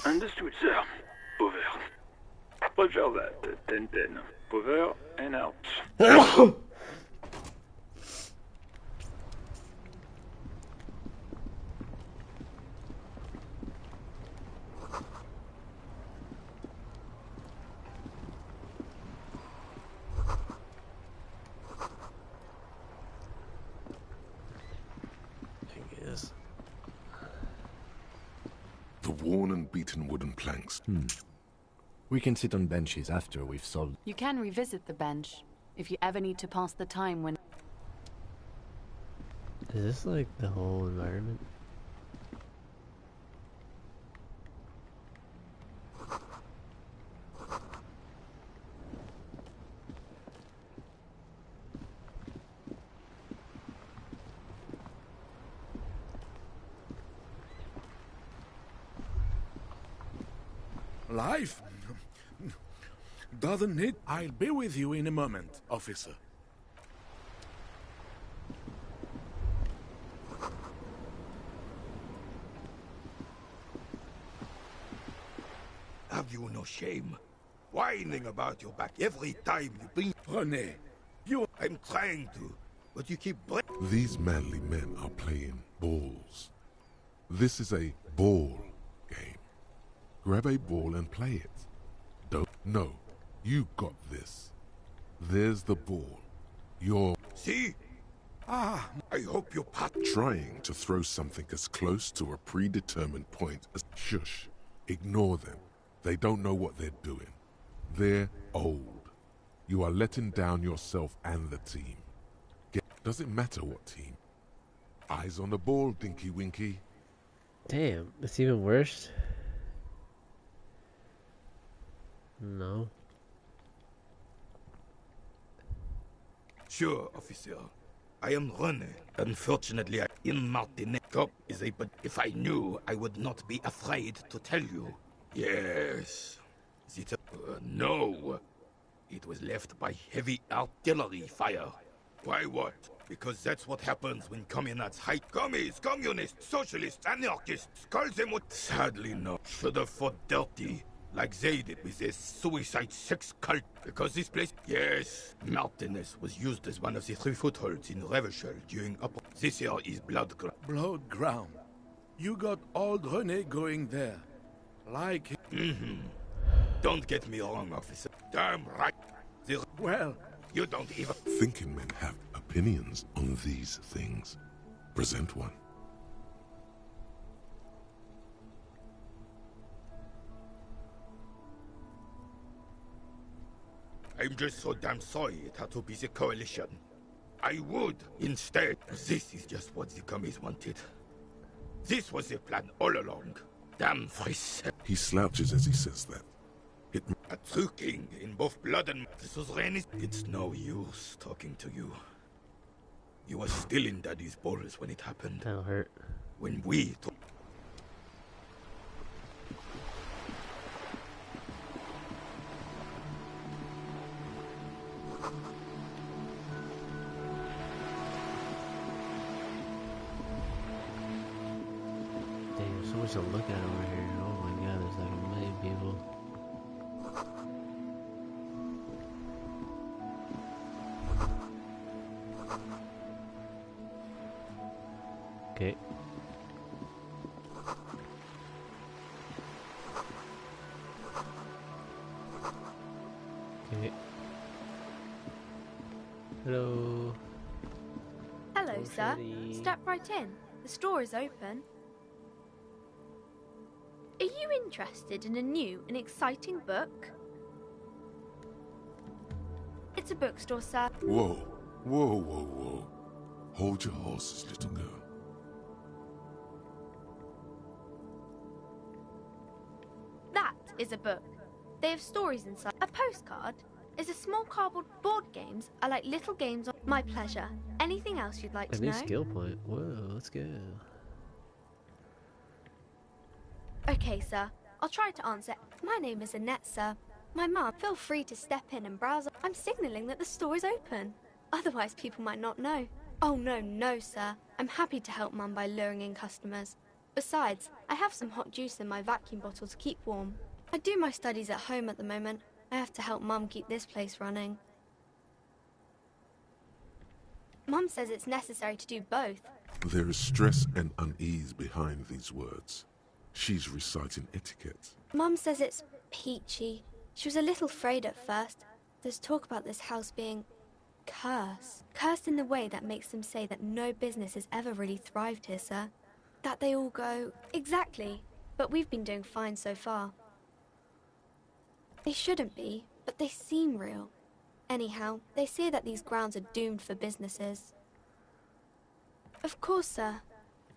Understood, sir. Over. Roger that. 10-10. Over and out. The worn and beaten wooden planks. We can sit on benches after we've solved... You can revisit the bench if you ever need to pass the time when... Is this like the whole environment? Life doesn't need... I'll be with you in a moment, officer. Have you no shame? Whining about your back every time you bring... René, you... I'm trying to, but you keep... These manly men are playing balls. This is a ball game. Grab a ball and play it. Don't... No, you got this. There's the ball. You're... See? I hope you pat... Trying to throw something as close to a predetermined point as... Shush. Ignore them. They don't know what they're doing. They're old. You are letting down yourself and the team. Doesn't matter what team. Eyes on the ball, Dinky Winky. Damn, it's even worse. No. Sure, officer. I am René. Unfortunately, in Martinet, cop is a... But if I knew, I would not be afraid to tell you. Yes. No. It was left by heavy artillery fire. Why what? Because that's what happens when communists hide. Commies, communists, socialists, anarchists, call them what? Sadly no. Should have fought dirty, like they did with their suicide sex cult. Because this place... Yes, Martinez was used as one of the 3 footholds in Revachol during This here is blood ground. Blood ground. You got old René going there. Like... Don't get me wrong, officer. Damn right. Well... You don't even... Thinking men have opinions on these things. Present one. I'm just so damn sorry it had to be the coalition. I would, instead. This is just what the commies wanted. This was the plan all along. Damn Friss. He slouches as he says that. A true king in both blood and... This was René. It's no use talking to you. You were still in Daddy's balls when it happened. That'll hurt. When we... Damn, so much to look at over here. Oh my god, there's like a million people. Okay. Okay. Hello. Hello, Oh, sir. Shetty. Step right in. The store is open. Are you interested in a new and exciting book? It's a bookstore, sir. Whoa, whoa, whoa, whoa. Hold your horses, little girl. That is a book. They have stories inside. A postcard is a small cardboard board games are like little games on my pleasure. Anything else you'd like A to new know? skill point. Whoa, let's go. Okay, sir. I'll try to answer. My name is Annette, sir. My mum, feel free to step in and browse. I'm signaling that the store is open. Otherwise, people might not know. Oh, no, sir. I'm happy to help Mum by luring in customers. Besides, I have some hot juice in my vacuum bottle to keep warm. I do my studies at home at the moment. I have to help Mum keep this place running. Mum says it's necessary to do both. There is stress and unease behind these words. She's reciting etiquette. Mum says it's peachy. She was a little afraid at first. There's talk about this house being cursed. Cursed in the way that makes them say that no business has ever really thrived here, sir. That they all go, exactly. But we've been doing fine so far. They shouldn't be, but they seem real. Anyhow, they say that these grounds are doomed for businesses. Of course, sir.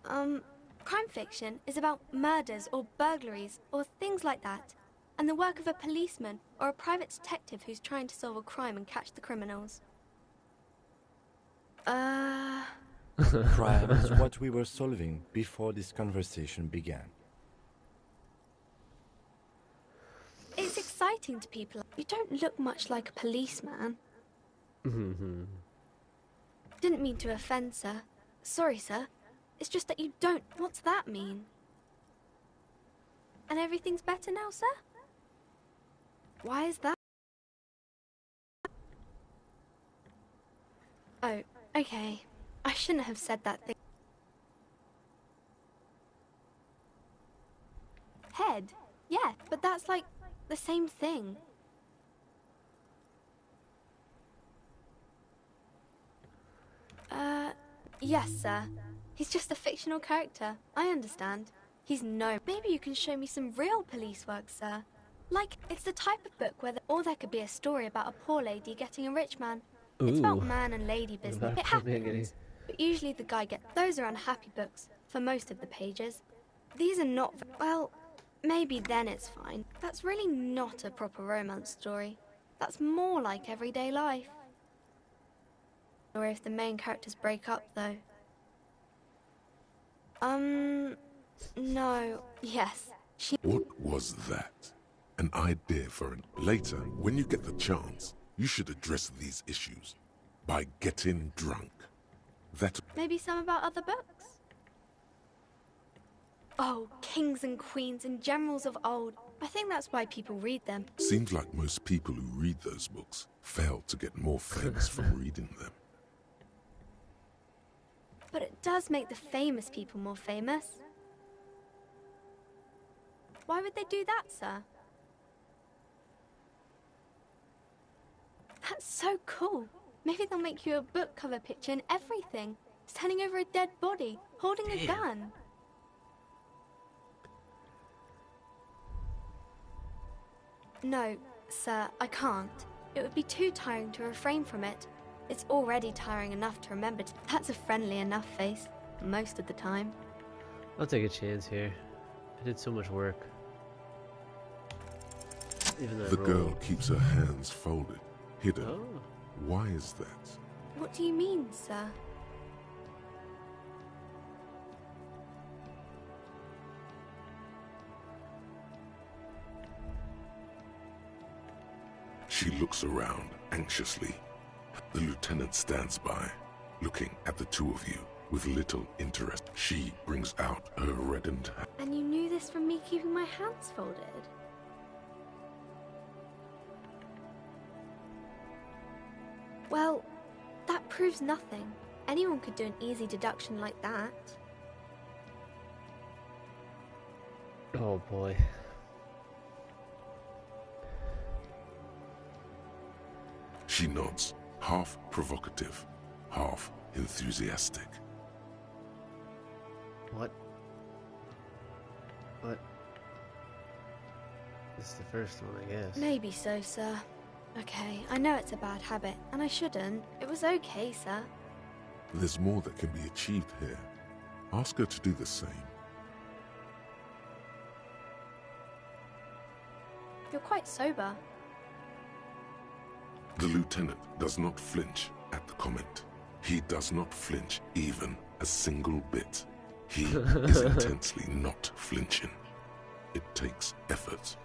Crime fiction is about murders or burglaries or things like that, and the work of a policeman or a private detective who's trying to solve a crime and catch the criminals. Crime is what we were solving before this conversation began. It's exciting to people. You don't look much like a policeman. Didn't mean to offend, sir. Sorry, sir. It's just that you don't. What's that mean? And everything's better now, sir? Why is that? Oh, okay. I shouldn't have said that thing. Head? Yeah, but that's like the same thing. Yes, sir. He's just a fictional character. I understand. He's no. Maybe you can show me some real police work, sir. Like, it's the type of book where or there could be a story about a poor lady getting a rich man. It's about man and lady business. It happens. But usually the guy gets... Those are unhappy books, for most of the pages. These are not... Well, maybe then it's fine. That's really not a proper romance story. That's more like everyday life. Or if the main characters break up, though. No. Yes. What was that? An idea for an... Later, when you get the chance, you should address these issues by getting drunk. That... Maybe some about other books? Oh, kings and queens and generals of old. I think that's why people read them. Seems like most people who read those books fail to get more famous from reading them. But it does make the famous people more famous. Why would they do that, sir? That's so cool. Maybe they'll make you a book cover picture and everything. Standing over a dead body, holding a gun. No, sir, I can't. It would be too tiring to refrain from it. It's already tiring enough to remember. That's a friendly enough face, most of the time. I'll take a chance here. I did so much work. Even though The girl keeps her hands folded, hidden. Oh. Why is that? What do you mean, sir? She looks around anxiously. The lieutenant stands by, looking at the two of you with little interest. She brings out her reddened hand. And you knew this from me keeping my hands folded? Well, that proves nothing. Anyone could do an easy deduction like that. Oh boy. She nods, half provocative, half enthusiastic. What? What? This is the first one, I guess. Maybe so, sir. Okay, I know it's a bad habit, and I shouldn't. It was okay, sir. There's more that can be achieved here. Ask her to do the same. You're quite sober. The lieutenant does not flinch at the comment. He does not flinch even a single bit. He is intensely not flinching. It takes effort.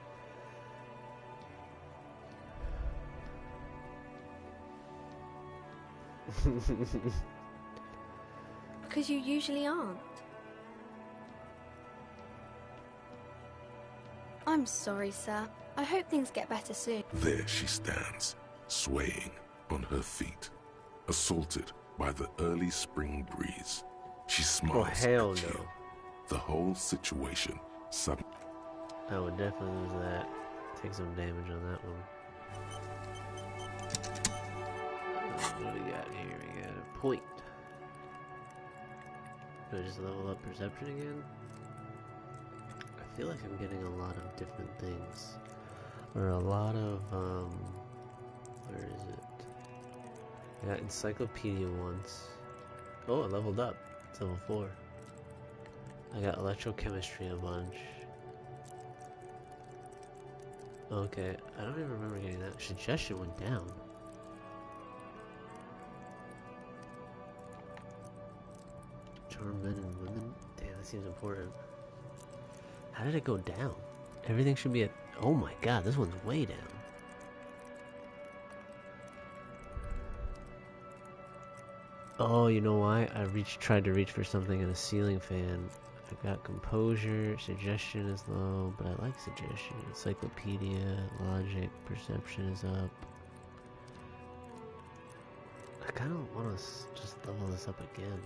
Because you usually aren't. I'm sorry, sir. I hope things get better soon. There she stands, swaying on her feet, assaulted by the early spring breeze. She smiles hell at you. no. The whole situation suddenly... I would definitely lose that. Take some damage on that one. What do we got here? We got a point. Do I just level up perception again? I feel like I'm getting a lot of different things. Or a lot of, where is it? I got Encyclopedia once. Oh, I leveled up. It's level 4. I got Electrochemistry a bunch. Okay, I don't even remember getting that. Suggestion went down. Charm men and women? Damn, that seems important. How did it go down? Everything should be at... Oh my god, this one's way down. Oh, you know why? I tried to reach for something in a ceiling fan. I got composure, suggestion is low, but I like suggestion. Encyclopedia, logic, perception is up. I kind of want to just level this up again.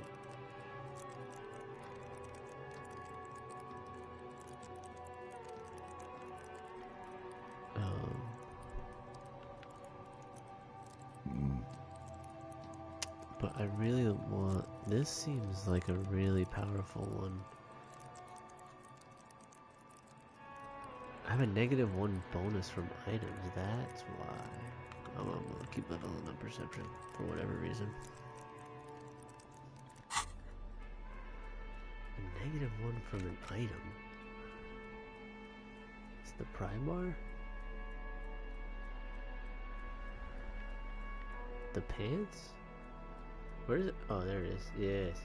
But I really want... This seems like a really powerful one. I have a -1 bonus from items, that's why. I'm gonna keep leveling up perception, for whatever reason. A -1 from an item? It's the prime bar? The pants? Where is it? Oh, there it is. Yes.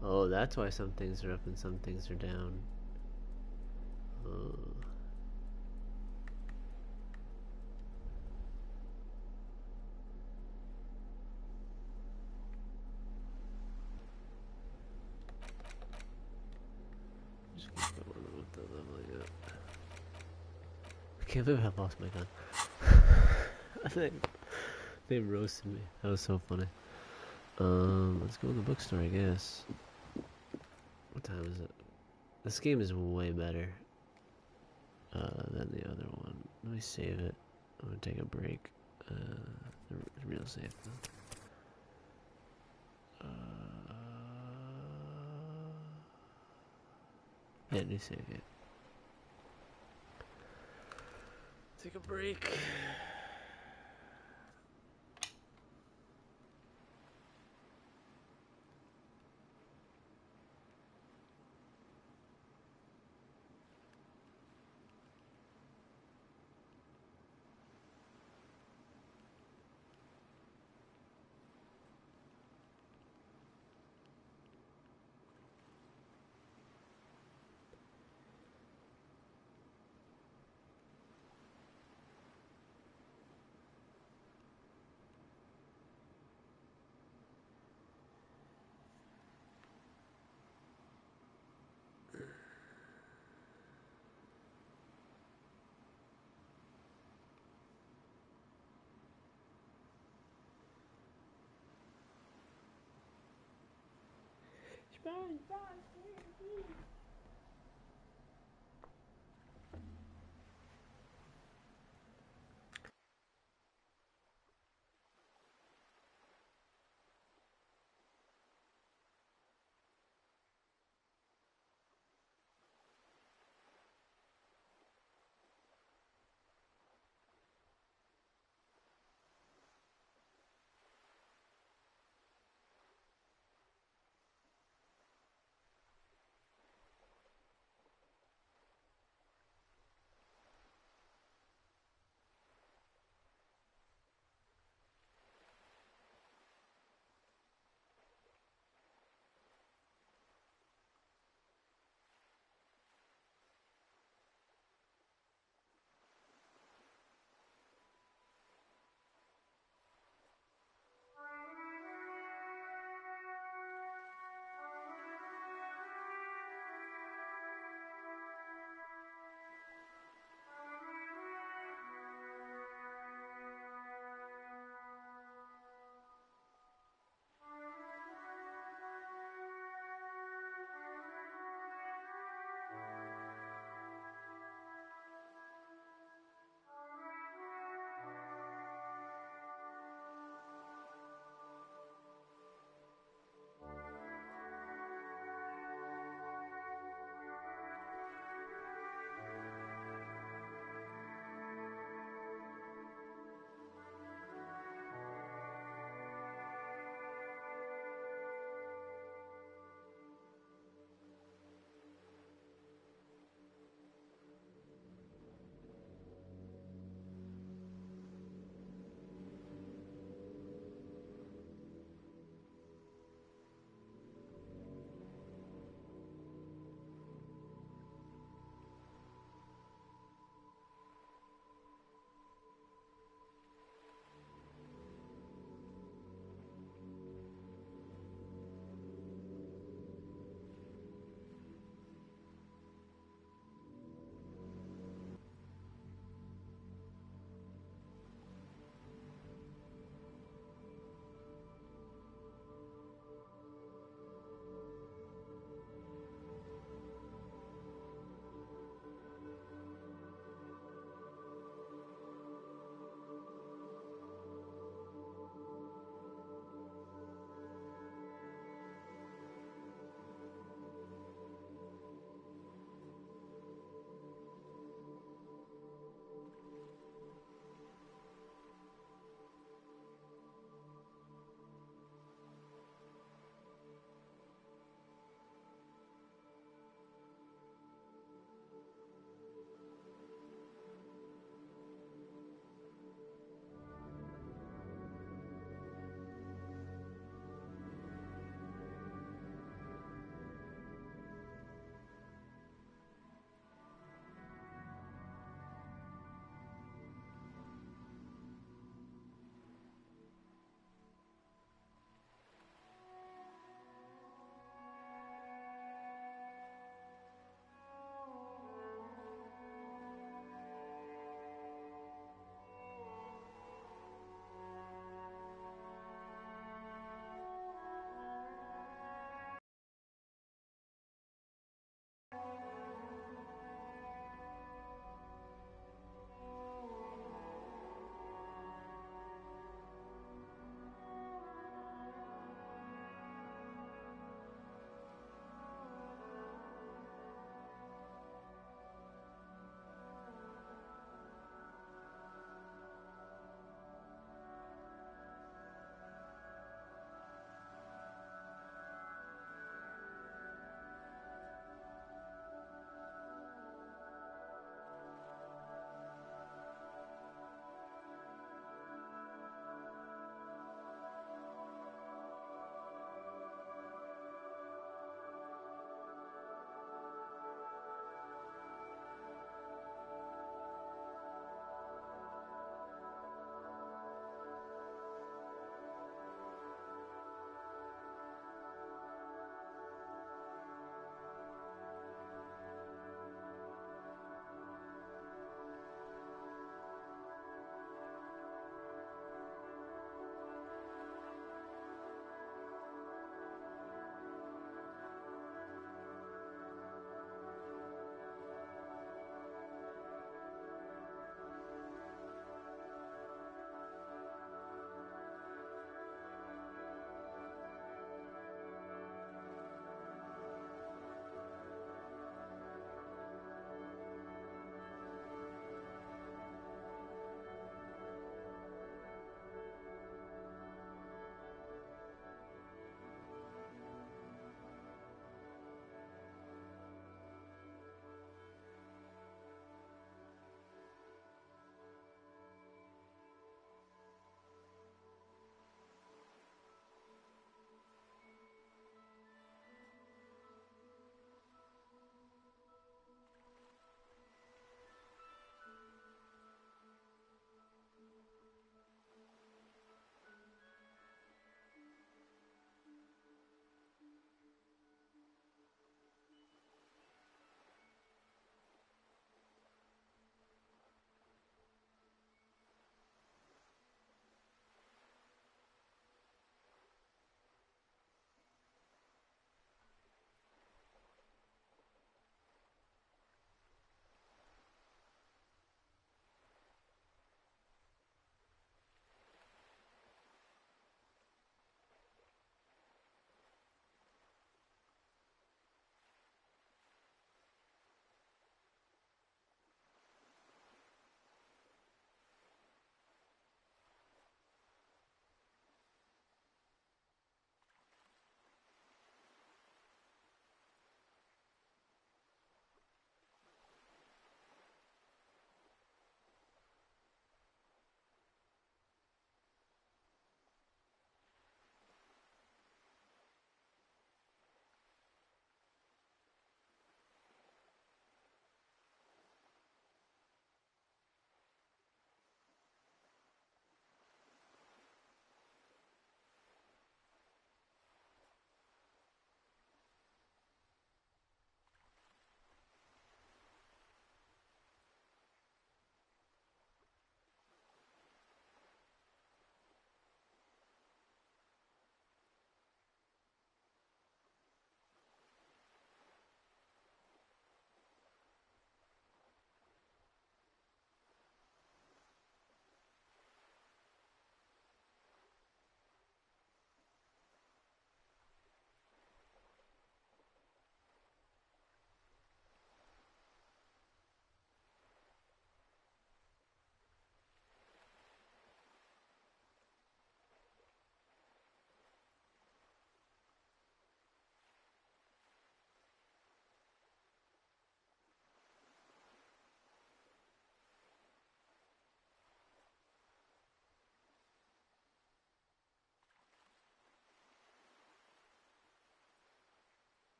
Oh, that's why some things are up and some things are down. Just keep going with the leveling up. I can't believe I lost my gun. I think they roasted me. That was so funny. Let's go to the bookstore, I guess. What time is it? This game is way better than the other one. Let me save it. I'm gonna take a break. The real save. Yeah, new save it. Take a break.